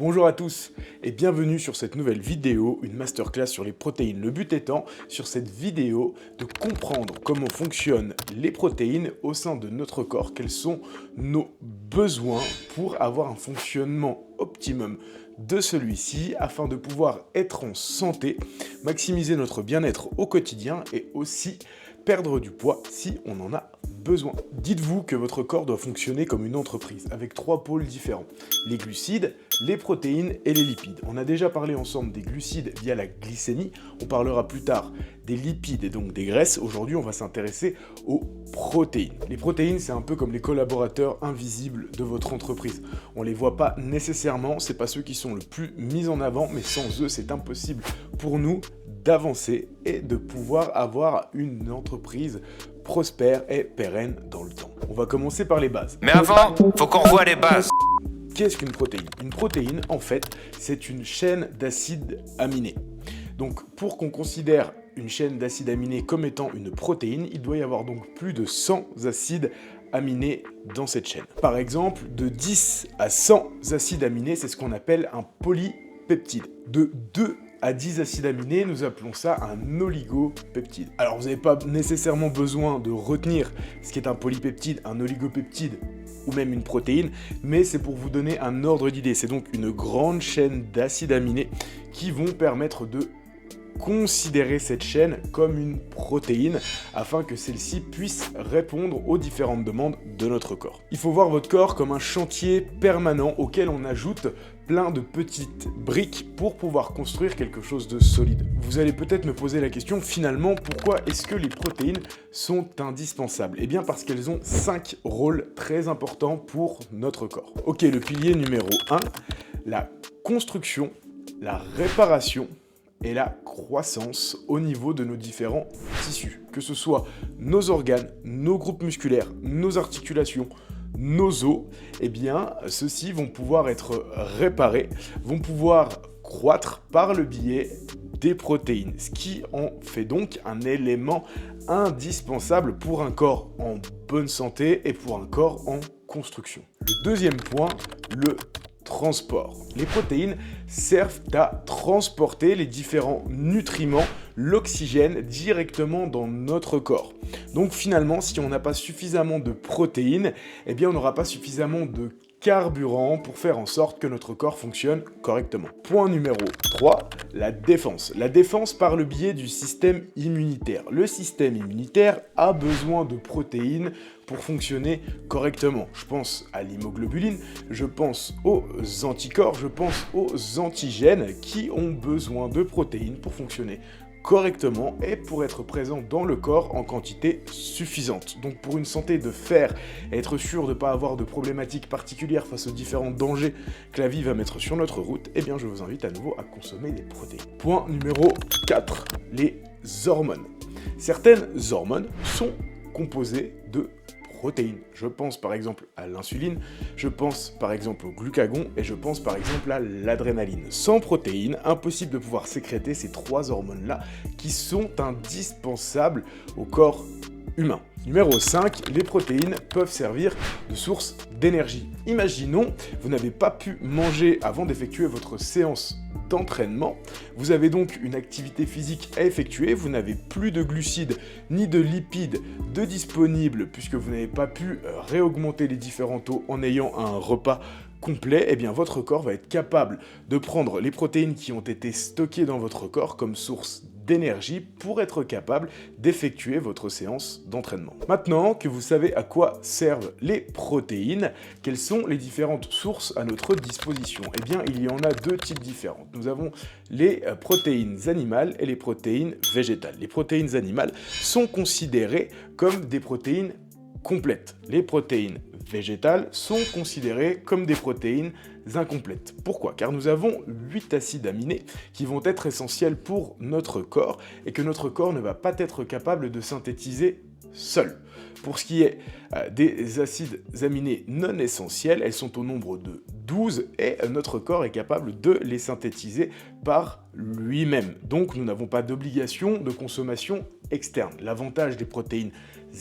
Bonjour à tous et bienvenue sur cette nouvelle vidéo, une masterclass sur les protéines. Le but étant, sur cette vidéo, de comprendre comment fonctionnent les protéines au sein de notre corps, quels sont nos besoins pour avoir un fonctionnement optimum de celui-ci afin de pouvoir être en santé, maximiser notre bien-être au quotidien et aussi perdre du poids si on en a besoin. Dites-vous que votre corps doit fonctionner comme une entreprise avec trois pôles différents: les glucides, les protéines et les lipides. On a déjà parlé ensemble des glucides via la glycémie, on parlera plus tard des lipides et donc des graisses. Aujourd'hui, on va s'intéresser aux protéines. Les protéines, c'est un peu comme les collaborateurs invisibles de votre entreprise. On les voit pas nécessairement, c'est pas ceux qui sont le plus mis en avant, mais sans eux, c'est impossible pour nous d'avancer et de pouvoir avoir une entreprise prospère et pérenne dans le temps. On va commencer par les bases. Mais avant, faut qu'on revoie les bases. Qu'est-ce qu'une protéine? Une protéine, en fait, c'est une chaîne d'acides aminés. Donc, pour qu'on considère une chaîne d'acides aminés comme étant une protéine, il doit y avoir donc plus de 100 acides aminés dans cette chaîne. Par exemple, de 10 à 100 acides aminés, c'est ce qu'on appelle un polypeptide. De 2 à 10 acides aminés, nous appelons ça un oligopeptide. Alors vous n'avez pas nécessairement besoin de retenir ce qu'est un polypeptide, un oligopeptide ou même une protéine, mais c'est pour vous donner un ordre d'idée. C'est donc une grande chaîne d'acides aminés qui vont permettre de considérer cette chaîne comme une protéine afin que celle-ci puisse répondre aux différentes demandes de notre corps. Il faut voir votre corps comme un chantier permanent auquel on ajoute plein de petites briques pour pouvoir construire quelque chose de solide. Vous allez peut-être me poser la question, finalement, pourquoi est-ce que les protéines sont indispensables? Eh bien parce qu'elles ont 5 rôles très importants pour notre corps. Ok, le pilier numéro 1, la construction, la réparation et la croissance au niveau de nos différents tissus. Que ce soit nos organes, nos groupes musculaires, nos articulations, nos os, eh bien, ceux-ci vont pouvoir être réparés, vont pouvoir croître par le biais des protéines, ce qui en fait donc un élément indispensable pour un corps en bonne santé et pour un corps en construction. Le deuxième point, le transport. Les protéines servent à transporter les différents nutriments, l'oxygène directement dans notre corps. Donc finalement, si on n'a pas suffisamment de protéines, eh bien on n'aura pas suffisamment de carburant pour faire en sorte que notre corps fonctionne correctement. Point numéro 3, la défense. La défense par le biais du système immunitaire. Le système immunitaire a besoin de protéines pour fonctionner correctement. Je pense à l'hémoglobine, je pense aux anticorps, je pense aux antigènes qui ont besoin de protéines pour fonctionner correctement et pour être présent dans le corps en quantité suffisante. Donc pour une santé de fer, être sûr de ne pas avoir de problématiques particulières face aux différents dangers que la vie va mettre sur notre route, eh bien je vous invite à nouveau à consommer des protéines. Point numéro 4, les hormones. Certaines hormones sont composées de protéines. Je pense par exemple à l'insuline, je pense par exemple au glucagon et je pense par exemple à l'adrénaline. Sans protéines, impossible de pouvoir sécréter ces trois hormones-là qui sont indispensables au corps humain. Numéro 5, les protéines peuvent servir de source d'énergie. Imaginons, vous n'avez pas pu manger avant d'effectuer votre séance d'entraînement, vous avez donc une activité physique à effectuer, vous n'avez plus de glucides ni de lipides de disponibles puisque vous n'avez pas pu réaugmenter les différents taux en ayant un repas complet, eh bien votre corps va être capable de prendre les protéines qui ont été stockées dans votre corps comme source d'énergie pour être capable d'effectuer votre séance d'entraînement. Maintenant que vous savez à quoi servent les protéines, quelles sont les différentes sources à notre disposition? Eh bien, il y en a deux types différents. Nous avons les protéines animales et les protéines végétales. Les protéines animales sont considérées comme des protéines complètes. Les protéines végétales sont considérées comme des protéines incomplètes. Pourquoi? Car nous avons 8 acides aminés qui vont être essentiels pour notre corps et que notre corps ne va pas être capable de synthétiser seul. Pour ce qui est des acides aminés non essentiels, elles sont au nombre de 12 et notre corps est capable de les synthétiser par lui-même. Donc nous n'avons pas d'obligation de consommation externes. L'avantage des protéines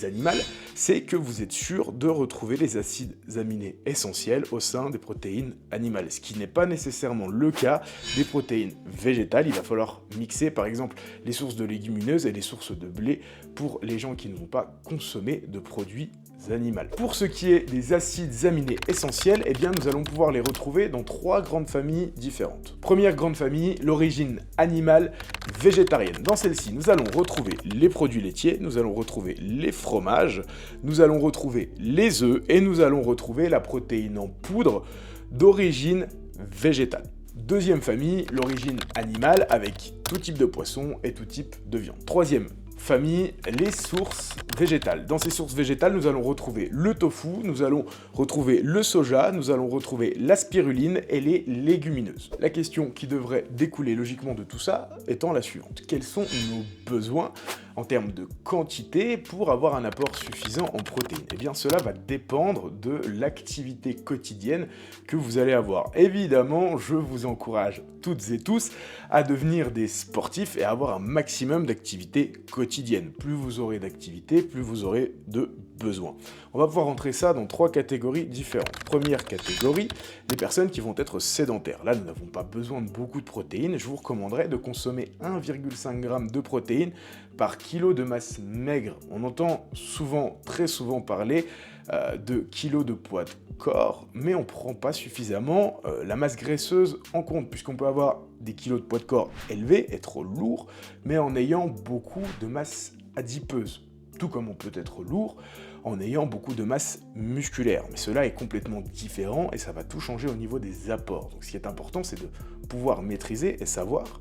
animales, c'est que vous êtes sûr de retrouver les acides aminés essentiels au sein des protéines animales, ce qui n'est pas nécessairement le cas des protéines végétales. Il va falloir mixer par exemple les sources de légumineuses et les sources de blé pour les gens qui ne vont pas consommer de produits animaux. Pour ce qui est des acides aminés essentiels, eh bien nous allons pouvoir les retrouver dans 3 grandes familles différentes. Première grande famille, l'origine animale végétarienne. Dans celle-ci, nous allons retrouver les produits laitiers, nous allons retrouver les fromages, nous allons retrouver les œufs et nous allons retrouver la protéine en poudre d'origine végétale. Deuxième famille, l'origine animale avec tout type de poisson et tout type de viande. Troisième famille, les sources végétales. Dans ces sources végétales, nous allons retrouver le tofu, nous allons retrouver le soja, nous allons retrouver la spiruline et les légumineuses. La question qui devrait découler logiquement de tout ça étant la suivante. Quels sont nos besoins en termes de quantité pour avoir un apport suffisant en protéines? Eh bien, cela va dépendre de l'activité quotidienne que vous allez avoir. Évidemment, je vous encourage toutes et tous à devenir des sportifs et à avoir un maximum d'activité quotidienne. Plus vous aurez d'activité, plus vous aurez de besoins. On va pouvoir rentrer ça dans 3 catégories différentes. Première catégorie, des personnes qui vont être sédentaires. Là, nous n'avons pas besoin de beaucoup de protéines. Je vous recommanderais de consommer 1,5 g de protéines par kilo de masse maigre. On entend souvent, très souvent parler de kilos de poids de corps, mais on ne prend pas suffisamment la masse graisseuse en compte, puisqu'on peut avoir des kilos de poids de corps élevés, être lourd, mais en ayant beaucoup de masse adipeuse. Tout comme on peut être lourd en ayant beaucoup de masse musculaire. Mais cela est complètement différent et ça va tout changer au niveau des apports. Donc ce qui est important, c'est de pouvoir maîtriser et savoir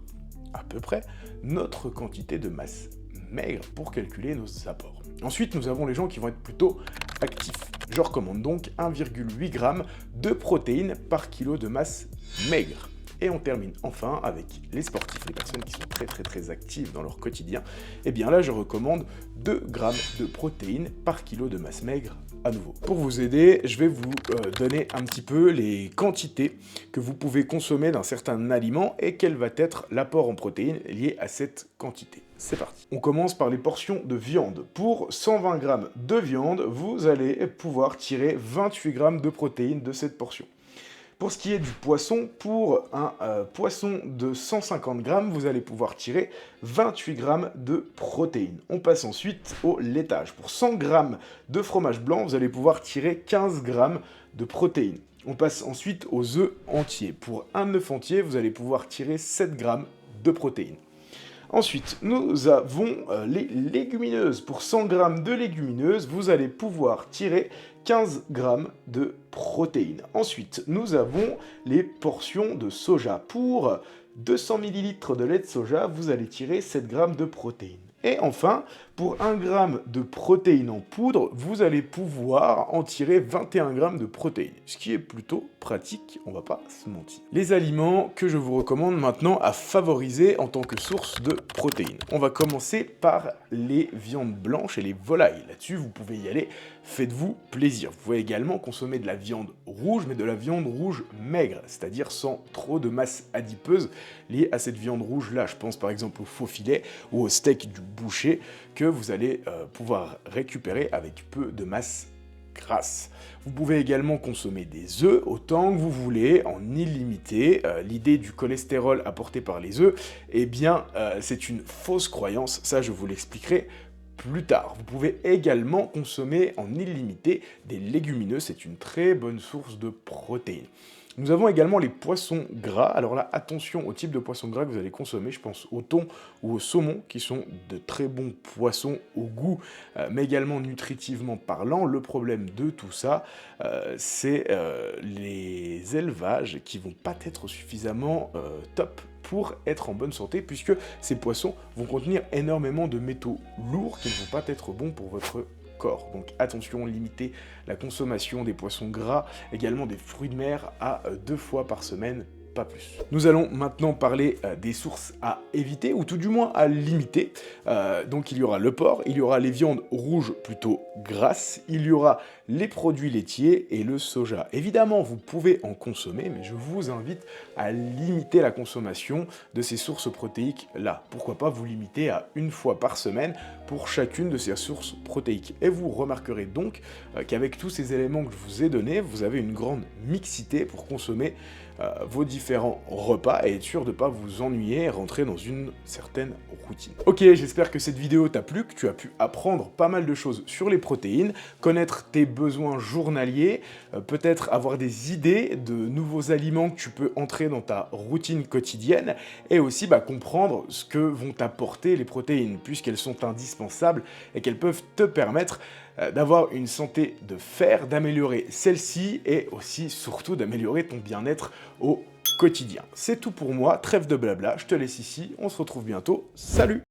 à peu près notre quantité de masse maigre pour calculer nos apports. Ensuite, nous avons les gens qui vont être plutôt actifs. Je recommande donc 1,8 g de protéines par kilo de masse maigre. Et on termine enfin avec les sportifs, les personnes qui sont très actives dans leur quotidien. Et bien là, je recommande 2 g de protéines par kilo de masse maigre à nouveau. Pour vous aider, je vais vous donner un petit peu les quantités que vous pouvez consommer d'un certain aliment et quel va être l'apport en protéines lié à cette quantité. C'est parti. On commence par les portions de viande. Pour 120 g de viande, vous allez pouvoir tirer 28 g de protéines de cette portion. Pour ce qui est du poisson, pour un poisson de 150 g, vous allez pouvoir tirer 28 g de protéines. On passe ensuite au laitage. Pour 100 g de fromage blanc, vous allez pouvoir tirer 15 g de protéines. On passe ensuite aux œufs entiers. Pour un œuf entier, vous allez pouvoir tirer 7 g de protéines. Ensuite, nous avons les légumineuses. Pour 100 g de légumineuses, vous allez pouvoir tirer 15 g de protéines. Ensuite, nous avons les portions de soja. Pour 200 ml de lait de soja, vous allez tirer 7 g de protéines. Et enfin, pour 1 g de protéines en poudre, vous allez pouvoir en tirer 21 g de protéines, ce qui est plutôt pratique, on va pas se mentir. Les aliments que je vous recommande maintenant à favoriser en tant que source de protéines. On va commencer par les viandes blanches et les volailles. Là-dessus, vous pouvez y aller, faites-vous plaisir. Vous pouvez également consommer de la viande rouge, mais de la viande rouge maigre, c'est-à-dire sans trop de masse adipeuse liée à cette viande rouge-là. Je pense par exemple au faux filet ou au steak du boucher que vous allez pouvoir récupérer avec peu de masse grasse. Vous pouvez également consommer des œufs autant que vous voulez, en illimité. L'idée du cholestérol apporté par les œufs, eh bien, c'est une fausse croyance. Ça, je vous l'expliquerai plus tard. Vous pouvez également consommer en illimité des légumineux. C'est une très bonne source de protéines. Nous avons également les poissons gras. Alors là, attention au type de poisson gras que vous allez consommer. Je pense au thon ou au saumon, qui sont de très bons poissons au goût, mais également nutritivement parlant. Le problème de tout ça, c'est les élevages qui vont pas être suffisamment top pour être en bonne santé, puisque ces poissons vont contenir énormément de métaux lourds qui ne vont pas être bons pour votre corps. Donc attention, limitez la consommation des poissons gras, également des fruits de mer à 2 fois par semaine, pas plus. Nous allons maintenant parler des sources à éviter, ou tout du moins à limiter. Donc il y aura le porc, il y aura les viandes rouges plutôt grasses, il y aura les produits laitiers et le soja. Évidemment, vous pouvez en consommer, mais je vous invite à limiter la consommation de ces sources protéiques-là. Pourquoi pas vous limiter à 1 fois par semaine pour chacune de ces sources protéiques. Et vous remarquerez donc qu'avec tous ces éléments que je vous ai donnés, vous avez une grande mixité pour consommer vos différents repas et être sûr de ne pas vous ennuyer et rentrer dans une certaine routine. Ok, j'espère que cette vidéo t'a plu, que tu as pu apprendre pas mal de choses sur les protéines, connaître tes besoins journaliers, peut-être avoir des idées de nouveaux aliments que tu peux entrer dans ta routine quotidienne et aussi comprendre ce que vont t'apporter les protéines puisqu'elles sont indispensables et qu'elles peuvent te permettre d'avoir une santé de fer, d'améliorer celle-ci et aussi surtout d'améliorer ton bien-être au quotidien. C'est tout pour moi, trêve de blabla, je te laisse ici, on se retrouve bientôt, salut!